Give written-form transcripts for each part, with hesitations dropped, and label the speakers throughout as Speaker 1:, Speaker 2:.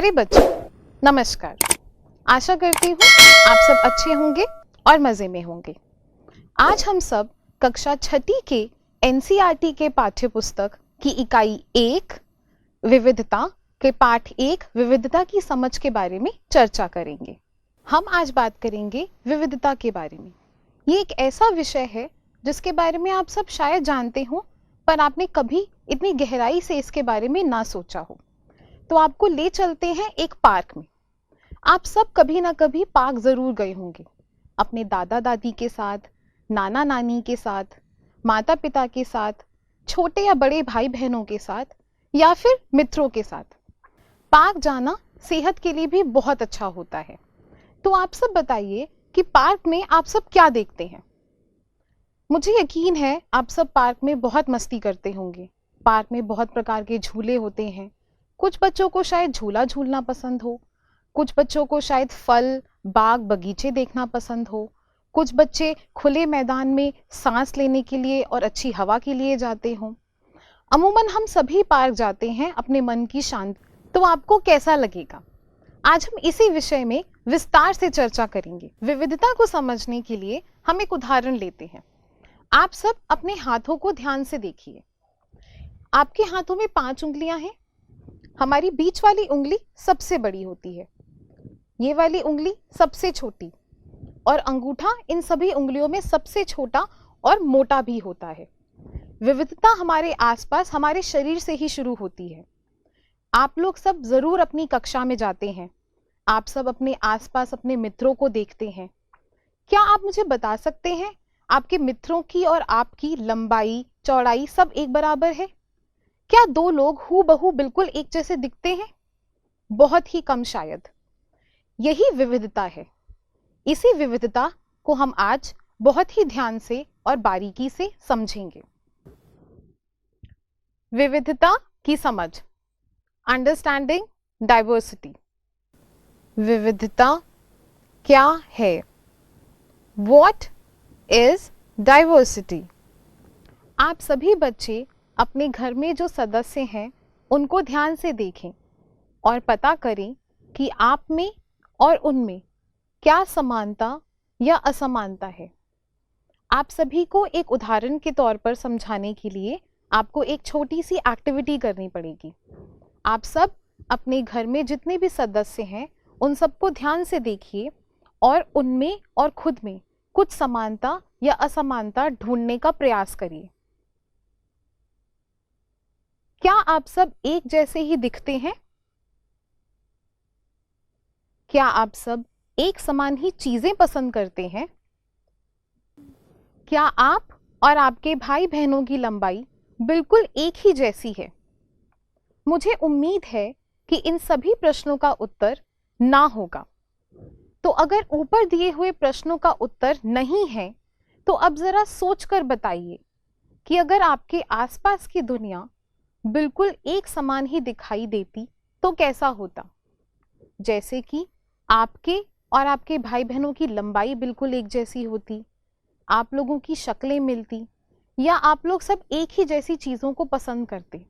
Speaker 1: प्यारे बच्चों, नमस्कार। आशा करती हूँ आप सब अच्छे होंगे और मज़े में होंगे। आज हम सब कक्षा छठी के एनसीईआरटी के पाठ्य पुस्तक की इकाई 1 विविधता के पाठ 1 विविधता की समझ के बारे में चर्चा करेंगे। हम आज बात करेंगे विविधता के बारे में। ये एक ऐसा विषय है जिसके बारे में आप सब शायद जानते हो, पर आपने कभी इतनी गहराई से इसके बारे में ना सोचा हो। तो आपको ले चलते हैं एक पार्क में। आप सब कभी ना कभी पार्क जरूर गए होंगे, अपने दादा दादी के साथ, नाना नानी के साथ, माता पिता के साथ, छोटे या बड़े भाई बहनों के साथ, या फिर मित्रों के साथ। पार्क जाना सेहत के लिए भी बहुत अच्छा होता है। तो आप सब बताइए कि पार्क में आप सब क्या देखते हैं। मुझे यकीन है आप सब पार्क में बहुत मस्ती करते होंगे। पार्क में बहुत प्रकार के झूले होते हैं। कुछ बच्चों को शायद झूला झूलना पसंद हो, कुछ बच्चों को शायद फल, बाग, बगीचे देखना पसंद हो, कुछ बच्चे खुले मैदान में सांस लेने के लिए और अच्छी हवा के लिए जाते हों। अमूमन हम सभी पार्क जाते हैं अपने मन की शांति। तो आपको कैसा लगेगा? आज हम इसी विषय में विस्तार से चर्चा करेंगे। विविधता को समझने के लिए हम एक उदाहरण लेते हैं। आप सब अपने हाथों को ध्यान से देखिए। आपके हाथों में 5 उंगलियां हैं। हमारी बीच वाली उंगली सबसे बड़ी होती है, ये वाली उंगली सबसे छोटी, और अंगूठा इन सभी उंगलियों में सबसे छोटा और मोटा भी होता है। विविधता हमारे आसपास हमारे शरीर से ही शुरू होती है। आप लोग सब जरूर अपनी कक्षा में जाते हैं। आप सब अपने आसपास अपने मित्रों को देखते हैं। क्या आप मुझे बता सकते हैं आपके मित्रों की और आपकी लंबाई, चौड़ाई सब एक बराबर है? क्या 2 लोग हूबहू बिल्कुल एक जैसे दिखते हैं? बहुत ही कम शायद। यही विविधता है। इसी विविधता को हम आज बहुत ही ध्यान से और बारीकी से समझेंगे। विविधता की समझ, अंडरस्टैंडिंग डाइवर्सिटी। विविधता क्या है? What is diversity? आप सभी बच्चे अपने घर में जो सदस्य हैं उनको ध्यान से देखें और पता करें कि आप में और उनमें क्या समानता या असमानता है। आप सभी को एक उदाहरण के तौर पर समझाने के लिए आपको एक छोटी सी एक्टिविटी करनी पड़ेगी। आप सब अपने घर में जितने भी सदस्य हैं उन सबको ध्यान से देखिए और उनमें और खुद में कुछ समानता या असमानता ढूंढने का प्रयास करिए। क्या आप सब एक जैसे ही दिखते हैं? क्या आप सब एक समान ही चीजें पसंद करते हैं? क्या आप और आपके भाई बहनों की लंबाई बिल्कुल एक ही जैसी है? मुझे उम्मीद है कि इन सभी प्रश्नों का उत्तर ना होगा। तो अगर ऊपर दिए हुए प्रश्नों का उत्तर नहीं है तो अब जरा सोचकर बताइए कि अगर आपके आसपास की दुनिया बिल्कुल एक समान ही दिखाई देती तो कैसा होता। जैसे कि आपके और आपके भाई बहनों की लंबाई बिल्कुल एक जैसी होती, आप लोगों की शक्लें मिलती, या आप लोग सब एक ही जैसी चीजों को पसंद करते।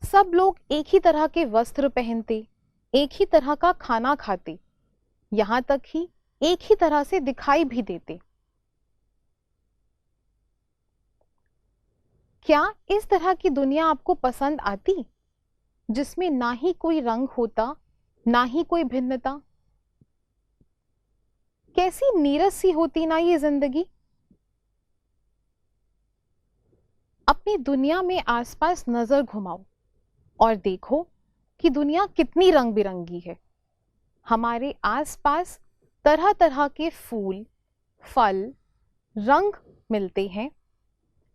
Speaker 1: सब लोग एक ही तरह के वस्त्र पहनते, एक ही तरह का खाना खाते, यहां तक ही एक ही तरह से दिखाई भी देते। क्या इस तरह की दुनिया आपको पसंद आती, जिसमें ना ही कोई रंग होता, ना ही कोई भिन्नता? कैसी नीरस सी होती ना ये जिंदगी। अपनी दुनिया में आसपास नजर घुमाओ और देखो कि दुनिया कितनी रंग बिरंगी है। हमारे आसपास तरह तरह के फूल, फल, रंग मिलते हैं।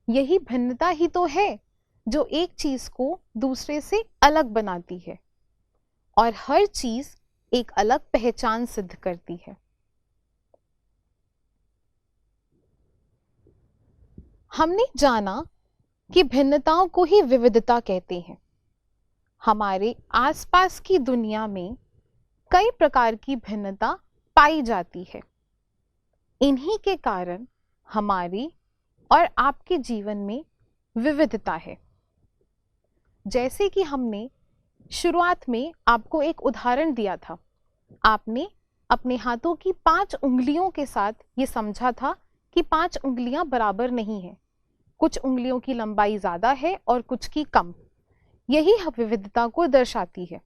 Speaker 1: यही भिन्नता ही तो है जो एक चीज को दूसरे से अलग बनाती है, और हर चीज एक अलग पहचान सिद्ध करती है। हमने जाना कि भिन्नताओं को ही विविधता कहते हैं। हमारे आसपास की दुनिया में कई प्रकार की भिन्नता पाई जाती है। इन्हीं के कारण हमारी और आपके जीवन में विविधता है। जैसे कि हमने शुरुआत में आपको एक उदाहरण दिया था। आपने अपने हाथों की 5 उंगलियों के साथ ये समझा था कि 5 उंगलियां बराबर नहीं हैं। कुछ उंगलियों की लंबाई ज्यादा है और कुछ की कम। यही विविधता को दर्शाती है।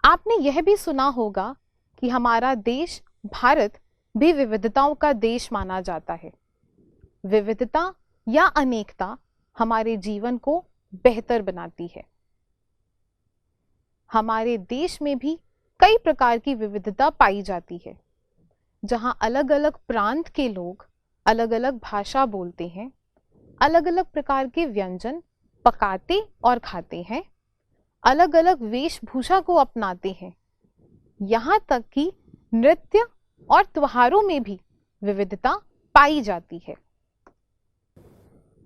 Speaker 1: आपने यह भी सुना होगा कि हमारा देश भारत भी विविधताओं का देश माना जाता है। विविधता या अनेकता हमारे जीवन को बेहतर बनाती है। हमारे देश में भी कई प्रकार की विविधता पाई जाती है, जहां अलग अलग प्रांत के लोग अलग अलग भाषा बोलते हैं, अलग अलग प्रकार के व्यंजन पकाते और खाते हैं, अलग अलग वेशभूषा को अपनाते हैं। यहाँ तक कि नृत्य और त्योहारों में भी विविधता पाई जाती है।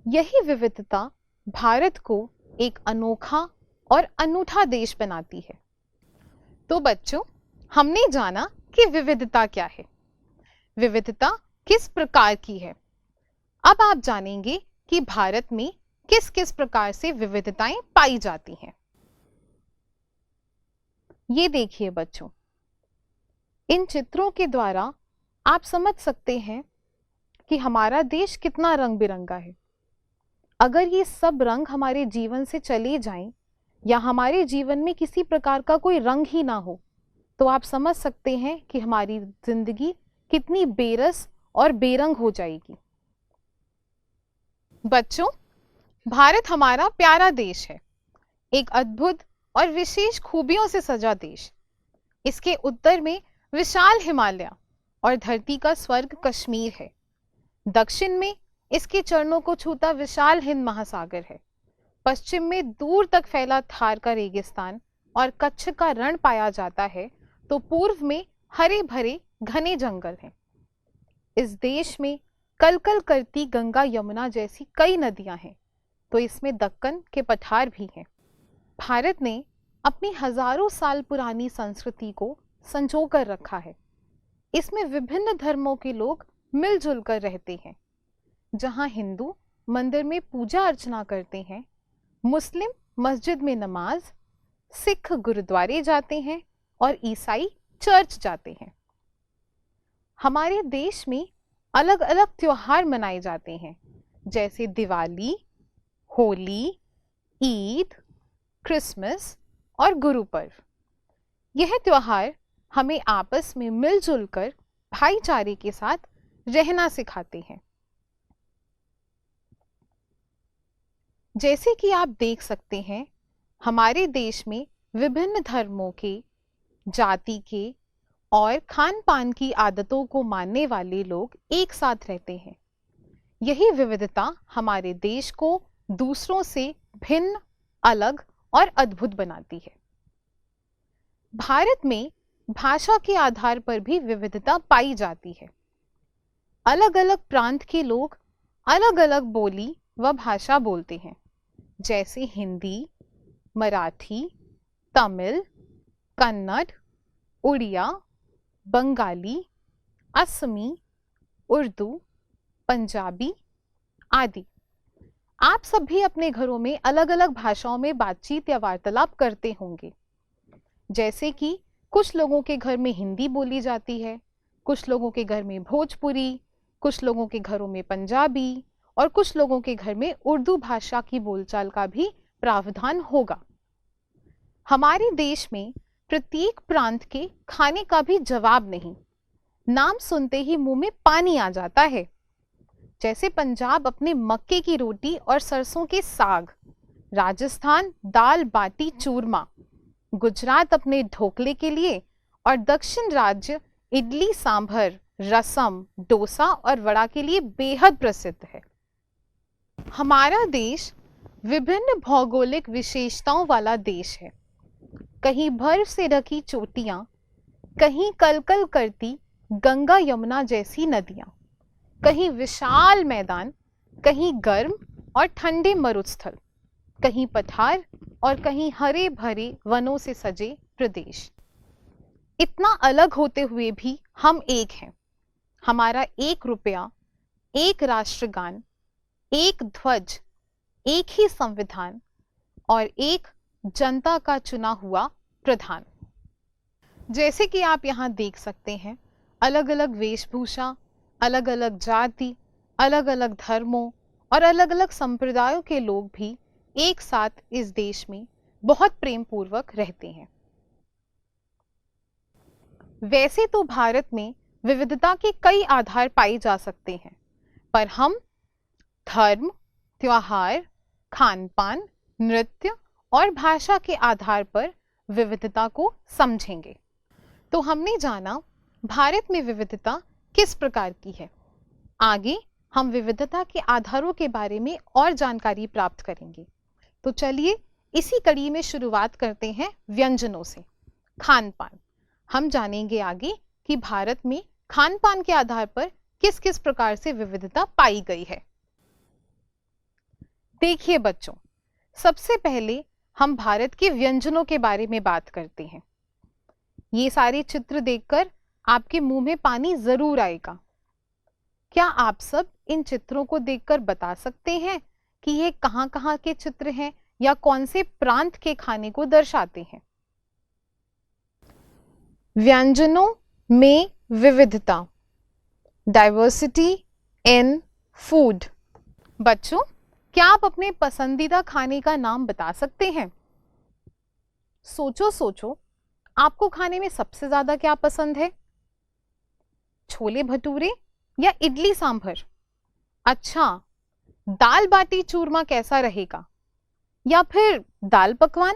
Speaker 1: यही विविधता भारत को एक अनोखा और अनूठा देश बनाती है। तो बच्चों, हमने जाना कि विविधता क्या है, विविधता किस प्रकार की है। अब आप जानेंगे कि भारत में किस किस प्रकार से विविधताएं पाई जाती हैं। ये देखिए बच्चों, इन चित्रों के द्वारा आप समझ सकते हैं कि हमारा देश कितना रंग बिरंगा है। अगर ये सब रंग हमारे जीवन से चले जाएं या हमारे जीवन में किसी प्रकार का कोई रंग ही ना हो, तो आप समझ सकते हैं कि हमारी जिंदगी कितनी बेरस और बेरंग हो जाएगी। बच्चों, भारत हमारा प्यारा देश है, एक अद्भुत और विशेष खूबियों से सजा देश। इसके उत्तर में विशाल हिमालय और धरती का स्वर्ग कश्मीर है। दक्षिण में इसके चरणों को छूता विशाल हिंद महासागर है। पश्चिम में दूर तक फैला थार का रेगिस्तान और कच्छ का रण पाया जाता है, तो पूर्व में हरे भरे घने जंगल हैं। इस देश में कलकल करती गंगा यमुना जैसी कई नदियां हैं, तो इसमें दक्कन के पठार भी हैं। भारत ने अपनी हजारों साल पुरानी संस्कृति को संजो कर रखा है। इसमें विभिन्न धर्मों के लोग मिलजुल कर रहते हैं। जहां हिंदू मंदिर में पूजा अर्चना करते हैं, मुस्लिम मस्जिद में नमाज, सिख गुरुद्वारे जाते हैं और ईसाई चर्च जाते हैं। हमारे देश में अलग अलग त्योहार मनाए जाते हैं, जैसे दिवाली, होली, ईद, क्रिसमस और गुरु पर्व। यह त्योहार हमें आपस में मिलजुल कर भाईचारे के साथ रहना सिखाते हैं। जैसे कि आप देख सकते हैं, हमारे देश में विभिन्न धर्मों के, जाति के और खान पान की आदतों को मानने वाले लोग एक साथ रहते हैं। यही विविधता हमारे देश को दूसरों से भिन्न, अलग और अद्भुत बनाती है। भारत में भाषा के आधार पर भी विविधता पाई जाती है। अलग अलग प्रांत के लोग अलग अलग बोली व भाषा बोलते हैं, जैसे हिंदी, मराठी, तमिल, कन्नड़, उड़िया, बंगाली, असमी, उर्दू, पंजाबी आदि। आप सब भी अपने घरों में अलग अलग भाषाओं में बातचीत या वार्तालाप करते होंगे। जैसे कि कुछ लोगों के घर में हिंदी बोली जाती है, कुछ लोगों के घर में भोजपुरी, कुछ लोगों के घरों में पंजाबी और कुछ लोगों के घर में उर्दू भाषा की बोलचाल का भी प्रावधान होगा। हमारे देश में प्रत्येक प्रांत के खाने का भी जवाब नहीं। नाम सुनते ही मुंह में पानी आ जाता है। जैसे पंजाब अपने मक्के की रोटी और सरसों के साग, राजस्थान दाल बाटी चूरमा, गुजरात अपने ढोकले के लिए और दक्षिण राज्य इडली सांभर, रसम, डोसा और वड़ा के लिए बेहद प्रसिद्ध है। हमारा देश विभिन्न भौगोलिक विशेषताओं वाला देश है। कहीं बर्फ से ढकी चोटियां, कहीं कलकल करती गंगा यमुना जैसी नदियां, कहीं विशाल मैदान, कहीं गर्म और ठंडे मरुस्थल, कहीं पठार और कहीं हरे भरे वनों से सजे प्रदेश। इतना अलग होते हुए भी हम एक हैं। हमारा एक रुपया, एक राष्ट्रगान, एक ध्वज, एक ही संविधान और एक जनता का चुना हुआ प्रधान। जैसे कि आप यहाँ देख सकते हैं, अलग अलग वेशभूषा, अलग अलग जाति, अलग अलग धर्मों और अलग अलग संप्रदायों के लोग भी एक साथ इस देश में बहुत प्रेम पूर्वक रहते हैं। वैसे तो भारत में विविधता के कई आधार पाए जा सकते हैं, पर हम धर्म, त्योहार, खान पान, नृत्य और भाषा के आधार पर विविधता को समझेंगे। तो हमने जाना भारत में विविधता किस प्रकार की है। आगे हम विविधता के आधारों के बारे में और जानकारी प्राप्त करेंगे। तो चलिए इसी कड़ी में शुरुआत करते हैं व्यंजनों से। खान पान। हम जानेंगे आगे कि भारत में खान पान के आधार पर किस किस प्रकार से विविधता पाई गई है। देखिए बच्चों, सबसे पहले हम भारत के व्यंजनों के बारे में बात करते हैं। ये सारे चित्र देखकर आपके मुंह में पानी जरूर आएगा। क्या आप सब इन चित्रों को देखकर बता सकते हैं कि ये कहां-कहां के चित्र हैं या कौन से प्रांत के खाने को दर्शाते हैं? व्यंजनों में विविधता, डाइवर्सिटी इन फूड। बच्चों, क्या आप अपने पसंदीदा खाने का नाम बता सकते हैं? सोचो सोचो, आपको खाने में सबसे ज्यादा क्या पसंद है? छोले भटूरे या इडली सांभर? अच्छा, दाल बाटी चूरमा कैसा रहेगा? या फिर दाल पकवान?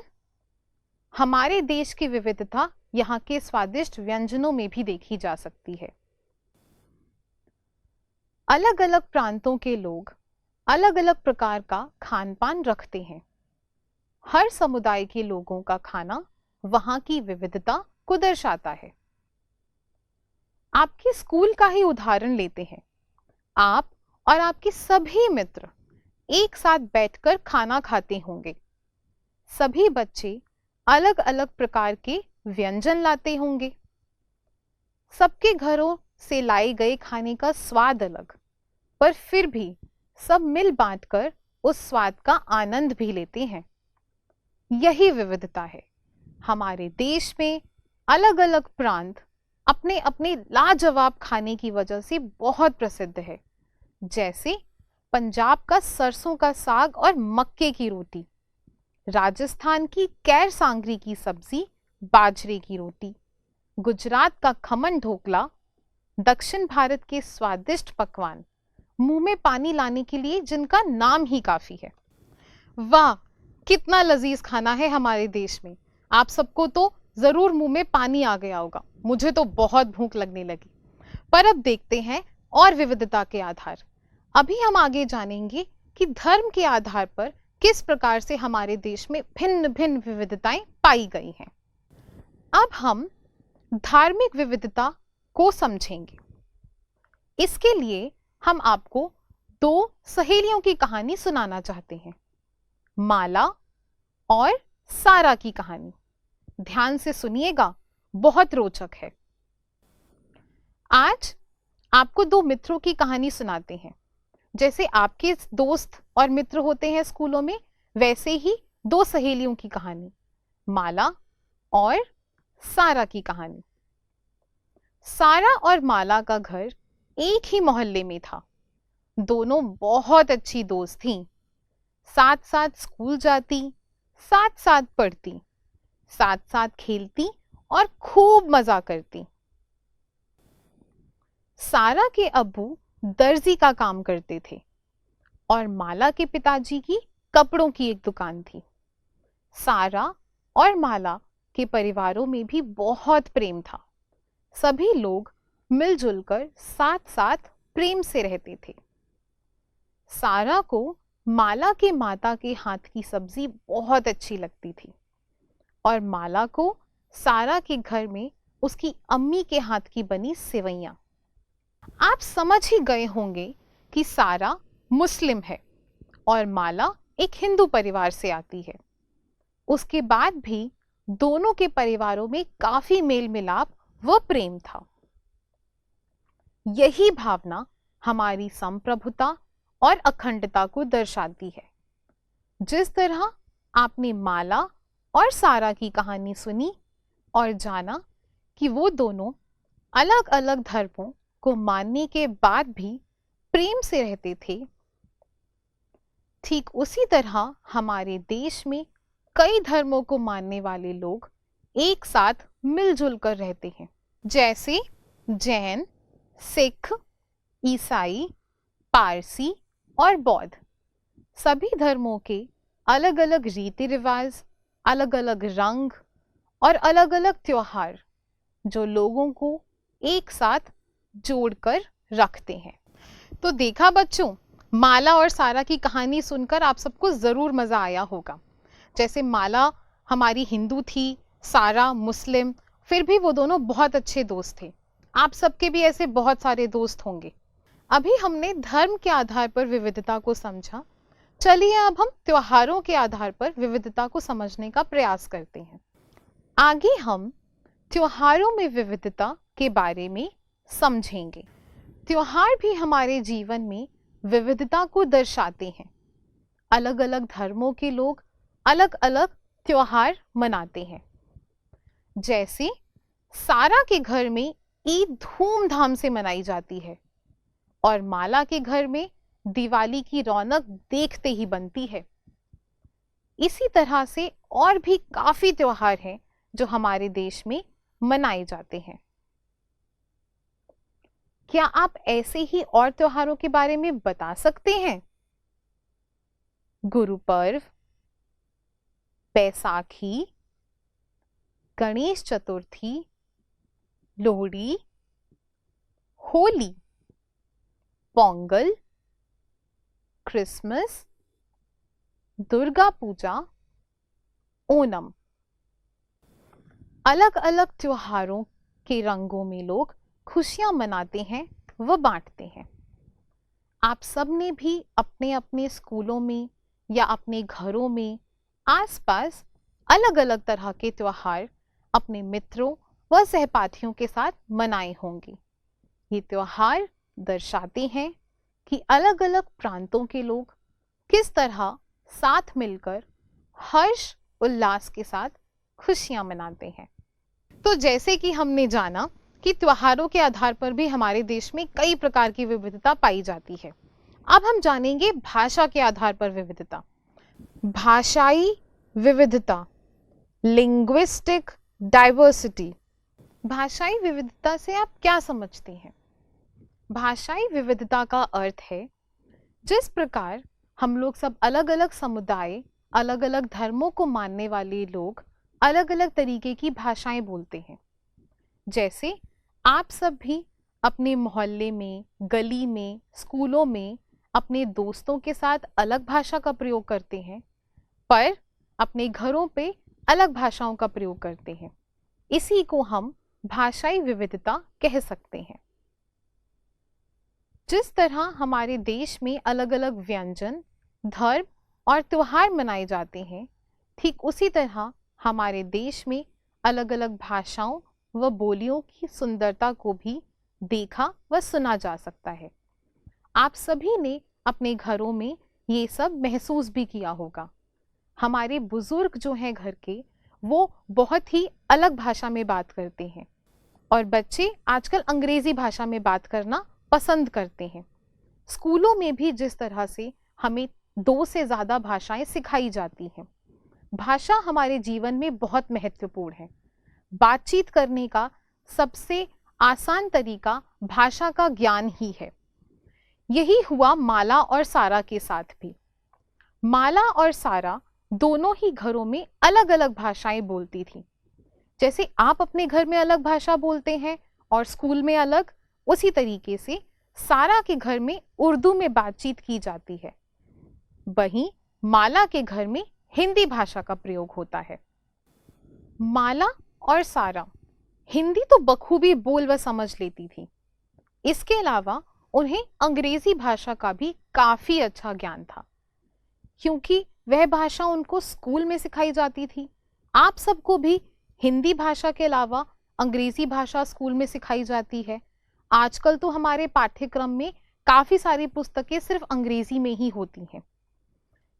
Speaker 1: हमारे देश की विविधता यहाँ के स्वादिष्ट व्यंजनों में भी देखी जा सकती है। अलग अलग प्रांतों के लोग अलग अलग प्रकार का खान पान रखते हैं। हर समुदाय के लोगों का खाना वहां की विविधता को दर्शाता है। आपके स्कूल का ही उदाहरण लेते हैं। आप और आपके सभी मित्र एक साथ बैठकर खाना खाते होंगे। सभी बच्चे अलग अलग प्रकार के व्यंजन लाते होंगे। सबके घरों से लाए गए खाने का स्वाद अलग, पर फिर भी सब मिल बांटकर उस स्वाद का आनंद भी लेते हैं। यही विविधता है। हमारे देश में अलग अलग प्रांत अपने अपने लाजवाब खाने की वजह से बहुत प्रसिद्ध है। जैसे पंजाब का सरसों का साग और मक्के की रोटी, राजस्थान की कैर सांगरी की सब्जी, बाजरे की रोटी, गुजरात का खमन ढोकला, दक्षिण भारत के स्वादिष्ट पकवान, मुंह में पानी लाने के लिए जिनका नाम ही काफी है। वाह, कितना लजीज खाना है हमारे देश में। आप सबको तो जरूर मुंह में पानी आ गया होगा। मुझे तो बहुत भूख लगने लगी। पर अब देखते हैं और विविधता के आधार। अभी हम आगे जानेंगे कि धर्म के आधार पर किस प्रकार से हमारे देश में भिन्न भिन्न विविधताएं पाई गई हैं। अब हम धार्मिक विविधता को समझेंगे। इसके लिए हम आपको दो सहेलियों की कहानी सुनाना चाहते हैं, माला और सारा की कहानी। ध्यान से सुनिएगा, बहुत रोचक है। आज आपको दो मित्रों की कहानी सुनाते हैं। जैसे आपके दोस्त और मित्र होते हैं स्कूलों में, वैसे ही दो सहेलियों की कहानी, माला और सारा की कहानी। सारा और माला का घर एक ही मोहल्ले में था। दोनों बहुत अच्छी दोस्त थीं। साथ साथ स्कूल जाती, साथ साथ पढ़ती, साथ साथ खेलती और खूब मजा करती। सारा के अब्बू दर्जी का काम करते थे और माला के पिताजी की कपड़ों की एक दुकान थी। सारा और माला के परिवारों में भी बहुत प्रेम था। सभी लोग मिलजुल कर साथ साथ प्रेम से रहते थे। सारा को माला के माता के हाथ की सब्जी बहुत अच्छी लगती थी और माला को सारा के घर में उसकी अम्मी के हाथ की बनी सेवइयां। आप समझ ही गए होंगे कि सारा मुस्लिम है और माला एक हिंदू परिवार से आती है। उसके बाद भी दोनों के परिवारों में काफी मेल मिलाप व प्रेम था। यही भावना हमारी संप्रभुता और अखंडता को दर्शाती है। जिस तरह आपने माला और सारा की कहानी सुनी और जाना कि वो दोनों अलग अलग धर्मों को मानने के बाद भी प्रेम से रहते थे, ठीक उसी तरह हमारे देश में कई धर्मों को मानने वाले लोग एक साथ मिलजुल कर रहते हैं, जैसे जैन, सिख, ईसाई, पारसी और बौद्ध। सभी धर्मों के अलग अलग रीति रिवाज, अलग अलग रंग और अलग अलग त्योहार जो लोगों को एक साथ जोड़कर रखते हैं। तो देखा बच्चों, माला और सारा की कहानी सुनकर आप सबको जरूर मजा आया होगा। जैसे माला हमारी हिंदू थी, सारा मुस्लिम, फिर भी वो दोनों बहुत अच्छे दोस्त थे। आप सबके भी ऐसे बहुत सारे दोस्त होंगे। अभी हमने धर्म के आधार पर विविधता को समझा। चलिए अब हम त्योहारों के आधार पर विविधता को समझने का प्रयास करते हैं। आगे हम त्योहारों में विविधता के बारे में समझेंगे। त्योहार भी हमारे जीवन में विविधता को दर्शाते हैं। अलग अलग धर्मों के लोग अलग अलग त्योहार मनाते हैं। जैसे सारा के घर में ईद धूमधाम से मनाई जाती है और माला के घर में दिवाली की रौनक देखते ही बनती है। इसी तरह से और भी काफी त्योहार हैं जो हमारे देश में मनाए जाते हैं। क्या आप ऐसे ही और त्योहारों के बारे में बता सकते हैं? गुरु पर्व, बैसाखी, गणेश चतुर्थी, लोहड़ी, होली, पोंगल, क्रिसमस, दुर्गा पूजा, ओणम। अलग अलग त्योहारों के रंगों में लोग खुशियां मनाते हैं व बांटते हैं। आप सब ने भी अपने अपने स्कूलों में या अपने घरों में आसपास अलग अलग तरह के त्योहार अपने मित्रों व सहपाठियों के साथ मनाए होंगे। ये त्योहार दर्शाते हैं कि अलग अलग प्रांतों के लोग किस तरह साथ मिलकर हर्ष उल्लास के साथ खुशियां मनाते हैं। तो जैसे कि हमने जाना कि त्योहारों के आधार पर भी हमारे देश में कई प्रकार की विविधता पाई जाती है। अब हम जानेंगे भाषा के आधार पर विविधता। भाषाई विविधता, लिंग्विस्टिक डाइवर्सिटी। भाषाई विविधता से आप क्या समझते हैं? भाषाई विविधता का अर्थ है जिस प्रकार हम लोग सब अलग अलग समुदाय, अलग अलग धर्मों को मानने वाले लोग अलग अलग तरीके की भाषाएं बोलते हैं। जैसे आप सब भी अपने मोहल्ले में, गली में, स्कूलों में अपने दोस्तों के साथ अलग भाषा का प्रयोग करते हैं, पर अपने घरों पे अलग भाषाओं का प्रयोग करते हैं। इसी को हम भाषाई विविधता कह सकते हैं। जिस तरह हमारे देश में अलग अलग व्यंजन, धर्म और त्योहार मनाए जाते हैं, ठीक उसी तरह हमारे देश में अलग अलग भाषाओं व बोलियों की सुंदरता को भी देखा व सुना जा सकता है। आप सभी ने अपने घरों में ये सब महसूस भी किया होगा। हमारे बुजुर्ग जो हैं घर के, वो बहुत ही अलग भाषा में बात करते हैं और बच्चे आजकल अंग्रेजी भाषा में बात करना पसंद करते हैं। स्कूलों में भी जिस तरह से हमें 2 से ज़्यादा भाषाएं सिखाई जाती हैं। भाषा हमारे जीवन में बहुत महत्वपूर्ण है। बातचीत करने का सबसे आसान तरीका भाषा का ज्ञान ही है। यही हुआ माला और सारा के साथ भी। माला और सारा दोनों ही घरों में अलग अलग भाषाएं बोलती थी। जैसे आप अपने घर में अलग भाषा बोलते हैं और स्कूल में अलग, उसी तरीके से सारा के घर में उर्दू में बातचीत की जाती है। वहीं माला के घर में हिंदी भाषा का प्रयोग होता है। माला और सारा हिंदी तो बखूबी बोल व समझ लेती थी। इसके अलावा उन्हें अंग्रेजी भाषा का भी काफी अच्छा ज्ञान था, क्योंकि वह भाषा उनको स्कूल में सिखाई जाती थी। आप सबको भी हिंदी भाषा के अलावा अंग्रेजी भाषा स्कूल में सिखाई जाती है। आजकल तो हमारे पाठ्यक्रम में काफी सारी पुस्तकें सिर्फ अंग्रेजी में ही होती हैं।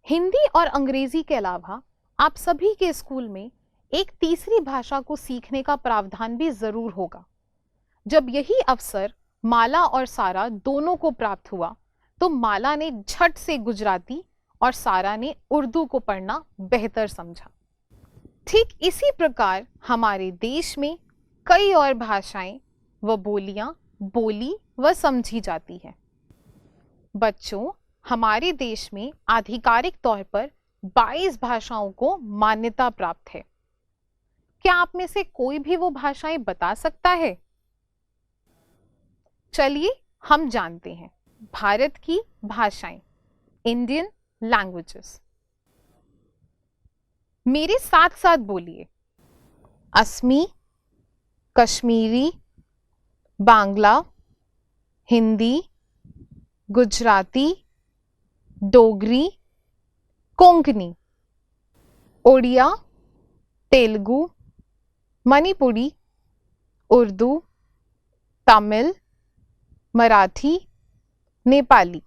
Speaker 1: हिंदी और अंग्रेजी के अलावा आप सभी के स्कूल में एक तीसरी भाषा को सीखने का प्रावधान भी जरूर होगा। जब यही अवसर माला और सारा दोनों को प्राप्त हुआ तो माला ने झट से गुजराती और सारा ने उर्दू को पढ़ना बेहतर समझा। ठीक इसी प्रकार हमारे देश में कई और भाषाएं व बोलियां बोली व समझी जाती हैं। बच्चों, हमारे देश में आधिकारिक तौर पर 22 भाषाओं को मान्यता प्राप्त है। क्या आप में से कोई भी वो भाषाएं बता सकता है? चलिए हम जानते हैं भारत की भाषाएं, इंडियन लैंग्वेजेस। मेरे साथ साथ बोलिए। असमी, कश्मीरी, बांग्ला, हिंदी, गुजराती, डोगरी, कोंकणी, ओडिया, तेलुगु, मणिपुरी, उर्दू, तमिल, मराठी, नेपाली,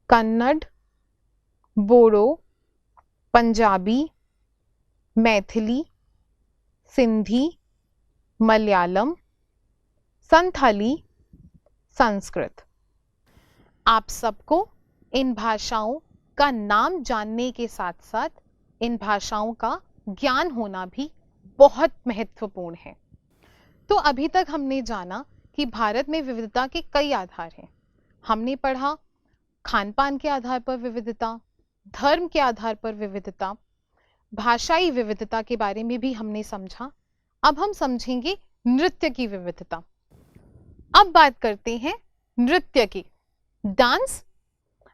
Speaker 1: कन्नड़, बोडो, पंजाबी, मैथिली, सिंधी, मलयालम, संथाली, संस्कृत। आप सबको इन भाषाओं का नाम जानने के साथ साथ इन भाषाओं का ज्ञान होना भी बहुत महत्वपूर्ण है। तो अभी तक हमने जाना कि भारत में विविधता के कई आधार हैं। हमने पढ़ा खान पान के आधार पर विविधता, धर्म के आधार पर विविधता, भाषाई विविधता के बारे में भी हमने समझा। अब हम समझेंगे नृत्य की विविधता। अब बात करते हैं नृत्य की। डांस।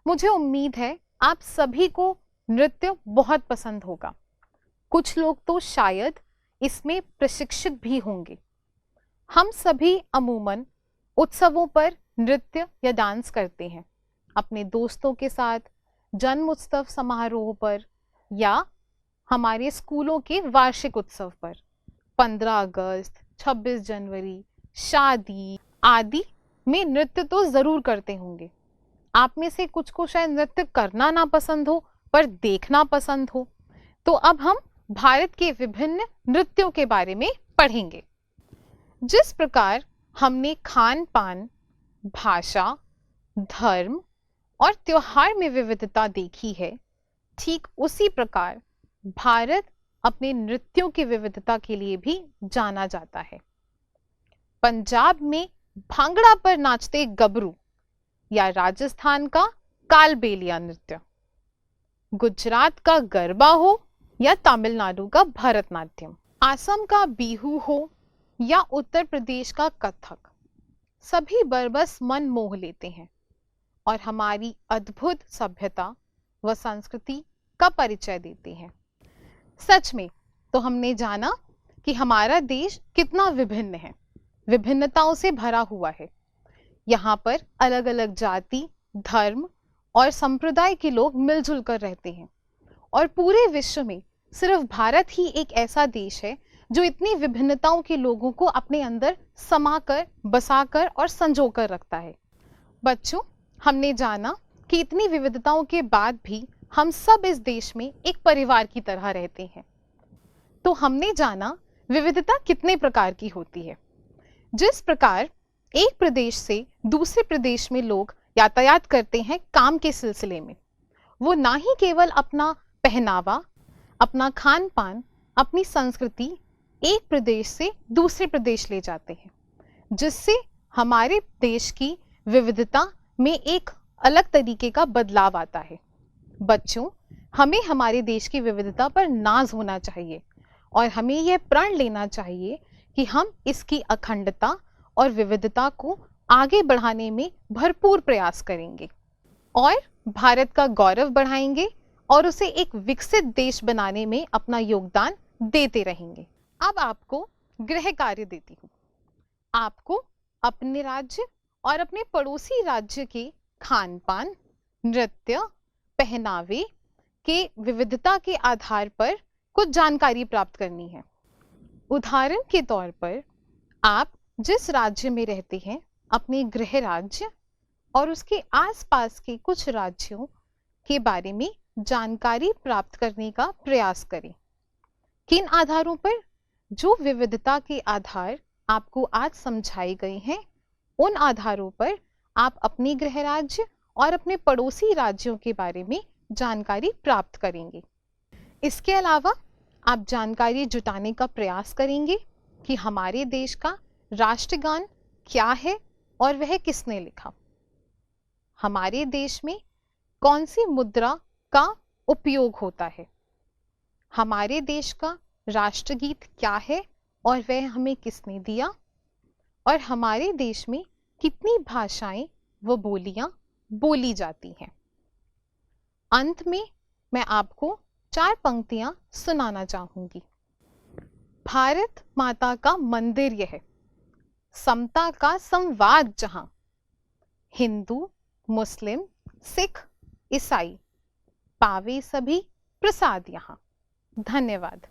Speaker 1: मुझे उम्मीद है आप सभी को नृत्य बहुत पसंद होगा। कुछ लोग तो शायद इसमें प्रशिक्षित भी होंगे। हम सभी अमूमन उत्सवों पर नृत्य या डांस करते हैं, अपने दोस्तों के साथ, जन्म उत्सव समारोह पर या हमारे स्कूलों के वार्षिक उत्सव पर, 15 अगस्त, 26 जनवरी, शादी आदि में नृत्य तो जरूर करते होंगे। आप में से कुछ को शायद नृत्य करना ना पसंद हो पर देखना पसंद हो। तो अब हम भारत के विभिन्न नृत्यों के बारे में पढ़ेंगे। जिस प्रकार हमने खान पान, भाषा, धर्म और त्योहार में विविधता देखी है, ठीक उसी प्रकार भारत अपने नृत्यों की विविधता के लिए भी जाना जाता है। पंजाब में भांगड़ा पर नाचते गबरू या राजस्थान का कालबेलिया नृत्य, गुजरात का गरबा हो या तमिलनाडु का भरतनाट्यम, असम का बिहू हो या उत्तर प्रदेश का कथक, सभी बरबस मन मोह लेते हैं और हमारी अद्भुत सभ्यता व संस्कृति का परिचय देते हैं। सच में तो हमने जाना कि हमारा देश कितना विभिन्न है, विभिन्नताओं से भरा हुआ है। यहाँ पर अलग अलग जाति, धर्म और संप्रदाय के लोग मिलजुल कर रहते हैं और पूरे विश्व में सिर्फ भारत ही एक ऐसा देश है जो इतनी विभिन्नताओं के लोगों को अपने अंदर समाकर, बसाकर और संजोकर रखता है। बच्चों, हमने जाना कि इतनी विविधताओं के बाद भी हम सब इस देश में एक परिवार की तरह रहते हैं। तो हमने जाना विविधता कितने प्रकार की होती है। जिस प्रकार एक प्रदेश से दूसरे प्रदेश में लोग यातायात करते हैं काम के सिलसिले में, वो ना ही केवल अपना पहनावा, अपना खान पान, अपनी संस्कृति एक प्रदेश से दूसरे प्रदेश ले जाते हैं, जिससे हमारे देश की विविधता में एक अलग तरीके का बदलाव आता है। बच्चों, हमें हमारे देश की विविधता पर नाज होना चाहिए और हमें यह प्रण लेना चाहिए कि हम इसकी अखंडता और विविधता को आगे बढ़ाने में भरपूर प्रयास करेंगे और भारत का गौरव बढ़ाएंगे और उसे एक विकसित देश बनाने में अपना योगदान देते रहेंगे। अब आपको गृह कार्य देती हूँ। आपको अपने राज्य और अपने पड़ोसी राज्य के खान पान, नृत्य, पहनावे के विविधता के आधार पर कुछ जानकारी प्राप्त करनी है। उदाहरण के तौर पर आप जिस राज्य में रहते हैं, अपने गृह राज्य और उसके आसपास के कुछ राज्यों के बारे में जानकारी प्राप्त करने का प्रयास करें। किन आधारों पर? जो विविधता के आधार आपको आज समझाए गए हैं, उन आधारों पर आप अपने गृह राज्य और अपने पड़ोसी राज्यों के बारे में जानकारी प्राप्त करेंगे। इसके अलावा आप जानकारी जुटाने का प्रयास करेंगे कि हमारे देश का राष्ट्रगान क्या है और वह किसने लिखा। हमारे देश में कौन सी मुद्रा का उपयोग होता है। हमारे देश का राष्ट्रगीत क्या है और वह हमें किसने दिया। और हमारे देश में कितनी भाषाएं व बोलियां बोली जाती हैं। अंत में मैं आपको 4 पंक्तियां सुनाना चाहूंगी। भारत माता का मंदिर यह, समता का संवाद जहां, हिंदू मुस्लिम सिख ईसाई पावे सभी प्रसाद यहाँ। धन्यवाद।